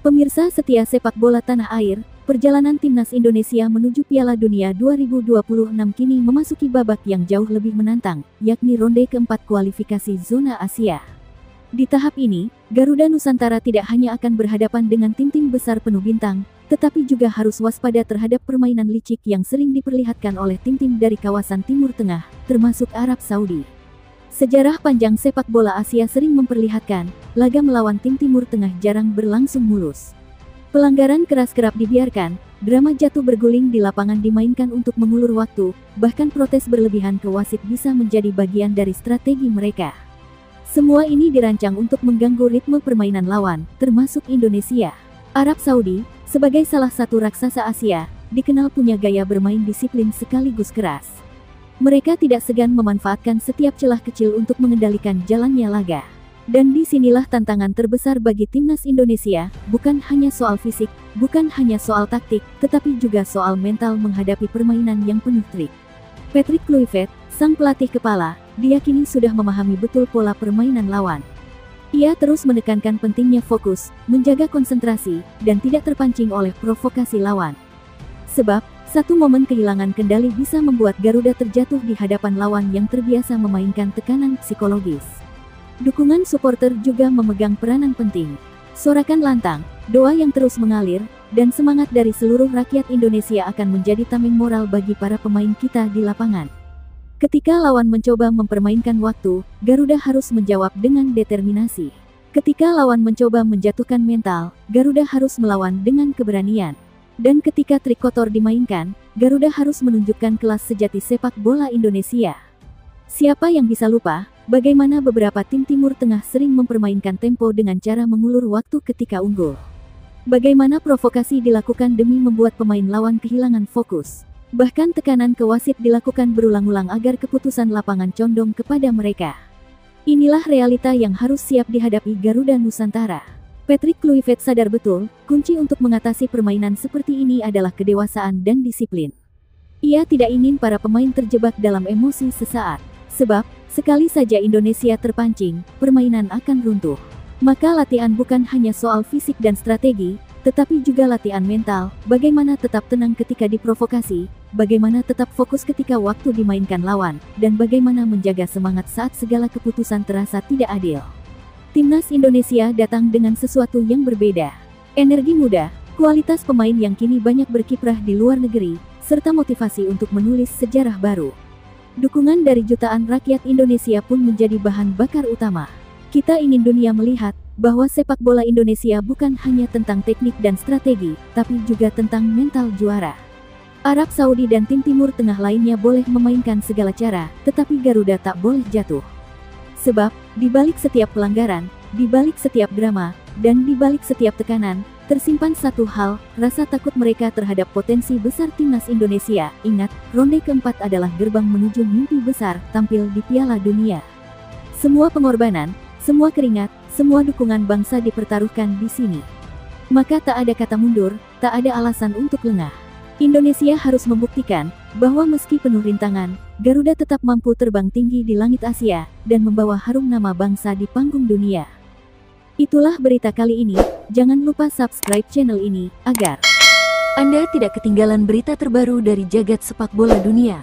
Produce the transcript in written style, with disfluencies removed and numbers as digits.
Pemirsa setia sepak bola tanah air, perjalanan timnas Indonesia menuju Piala Dunia 2026 kini memasuki babak yang jauh lebih menantang, yakni ronde keempat kualifikasi zona Asia. Di tahap ini, Garuda Nusantara tidak hanya akan berhadapan dengan tim-tim besar penuh bintang, tetapi juga harus waspada terhadap permainan licik yang sering diperlihatkan oleh tim-tim dari kawasan Timur Tengah, termasuk Arab Saudi. Sejarah panjang sepak bola Asia sering memperlihatkan, laga melawan tim Timur Tengah jarang berlangsung mulus. Pelanggaran keras kerap dibiarkan, drama jatuh berguling di lapangan dimainkan untuk mengulur waktu, bahkan protes berlebihan ke wasit bisa menjadi bagian dari strategi mereka. Semua ini dirancang untuk mengganggu ritme permainan lawan, termasuk Indonesia. Arab Saudi, sebagai salah satu raksasa Asia, dikenal punya gaya bermain disiplin sekaligus keras. Mereka tidak segan memanfaatkan setiap celah kecil untuk mengendalikan jalannya laga. Dan disinilah tantangan terbesar bagi timnas Indonesia, bukan hanya soal fisik, bukan hanya soal taktik, tetapi juga soal mental menghadapi permainan yang penuh trik. Patrick Kluivert, sang pelatih kepala, diyakini sudah memahami betul pola permainan lawan. Ia terus menekankan pentingnya fokus, menjaga konsentrasi, dan tidak terpancing oleh provokasi lawan. Sebab, satu momen kehilangan kendali bisa membuat Garuda terjatuh di hadapan lawan yang terbiasa memainkan tekanan psikologis. Dukungan supporter juga memegang peranan penting. Sorakan lantang, doa yang terus mengalir, dan semangat dari seluruh rakyat Indonesia akan menjadi tameng moral bagi para pemain kita di lapangan. Ketika lawan mencoba mempermainkan waktu, Garuda harus menjawab dengan determinasi. Ketika lawan mencoba menjatuhkan mental, Garuda harus melawan dengan keberanian. Dan ketika trik kotor dimainkan, Garuda harus menunjukkan kelas sejati sepak bola Indonesia. Siapa yang bisa lupa, bagaimana beberapa tim Timur Tengah sering mempermainkan tempo dengan cara mengulur waktu ketika unggul. Bagaimana provokasi dilakukan demi membuat pemain lawan kehilangan fokus. Bahkan tekanan ke wasit dilakukan berulang-ulang agar keputusan lapangan condong kepada mereka. Inilah realita yang harus siap dihadapi Garuda Nusantara. Patrick Kluivert sadar betul, kunci untuk mengatasi permainan seperti ini adalah kedewasaan dan disiplin. Ia tidak ingin para pemain terjebak dalam emosi sesaat. Sebab, sekali saja Indonesia terpancing, permainan akan runtuh. Maka latihan bukan hanya soal fisik dan strategi, tetapi juga latihan mental, bagaimana tetap tenang ketika diprovokasi, bagaimana tetap fokus ketika waktu dimainkan lawan, dan bagaimana menjaga semangat saat segala keputusan terasa tidak adil. Timnas Indonesia datang dengan sesuatu yang berbeda. Energi muda, kualitas pemain yang kini banyak berkiprah di luar negeri, serta motivasi untuk menulis sejarah baru. Dukungan dari jutaan rakyat Indonesia pun menjadi bahan bakar utama. Kita ingin dunia melihat bahwa sepak bola Indonesia bukan hanya tentang teknik dan strategi, tapi juga tentang mental juara. Arab Saudi dan tim Timur Tengah lainnya boleh memainkan segala cara, tetapi Garuda tak boleh jatuh. Sebab, di balik setiap pelanggaran, di balik setiap drama, dan di balik setiap tekanan, tersimpan satu hal, rasa takut mereka terhadap potensi besar timnas Indonesia. Ingat, ronde keempat adalah gerbang menuju mimpi besar, tampil di Piala Dunia. Semua pengorbanan, semua keringat, semua dukungan bangsa dipertaruhkan di sini. Maka tak ada kata mundur, tak ada alasan untuk lengah. Indonesia harus membuktikan bahwa meski penuh rintangan, Garuda tetap mampu terbang tinggi di langit Asia dan membawa harum nama bangsa di panggung dunia. Itulah berita kali ini. Jangan lupa subscribe channel ini agar Anda tidak ketinggalan berita terbaru dari jagat sepak bola dunia.